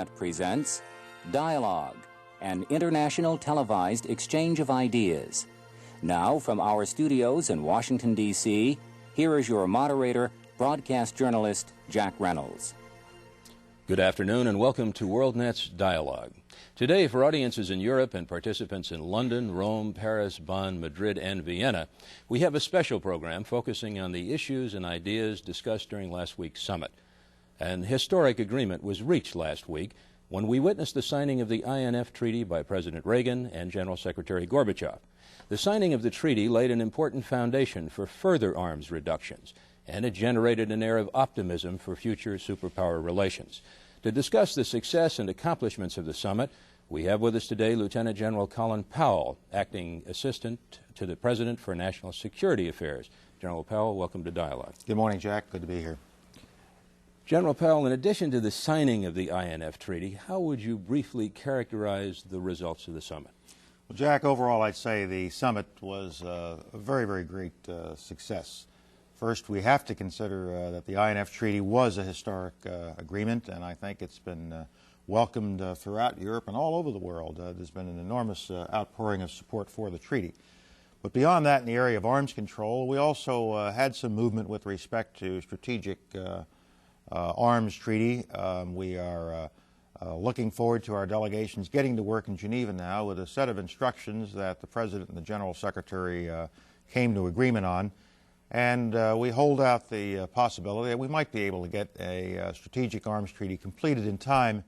WorldNet presents Dialogue, an international televised exchange of ideas. Now, from our studios in Washington, D.C., here is your moderator, broadcast journalist Jack Reynolds. Good afternoon and welcome to WorldNet's Dialogue. Today, for audiences in Europe and participants in London, Rome, Paris, Bonn, Madrid, and Vienna, we have a special program focusing on the issues and ideas discussed during last week's summit. An historic agreement was reached last week when we witnessed the signing of the INF Treaty by President Reagan and General Secretary Gorbachev. The signing of the treaty laid an important foundation for further arms reductions, and it generated an air of optimism for future superpower relations. To discuss the success and accomplishments of the summit, we have with us today Lieutenant General COLIN Powell, Acting Assistant to the President for National Security Affairs. General Powell, welcome to Dialogue. Good morning, Jack. Good to be here. General Powell, in addition to the signing of the INF Treaty, how would you briefly characterize the results of the summit? Well, Jack, overall I'd say the summit was a very, very great success. First, we have to consider that the INF Treaty was a historic agreement, and I think it's been welcomed throughout Europe and all over the world. There's been an enormous outpouring of support for the treaty. But beyond that, in the area of arms control, we also had some movement with respect to strategic arms treaty. We are looking forward to our delegations getting to work in Geneva now with a set of instructions that the President and the General Secretary came to agreement on. And we hold out the possibility that we might be able to get a strategic arms treaty completed in time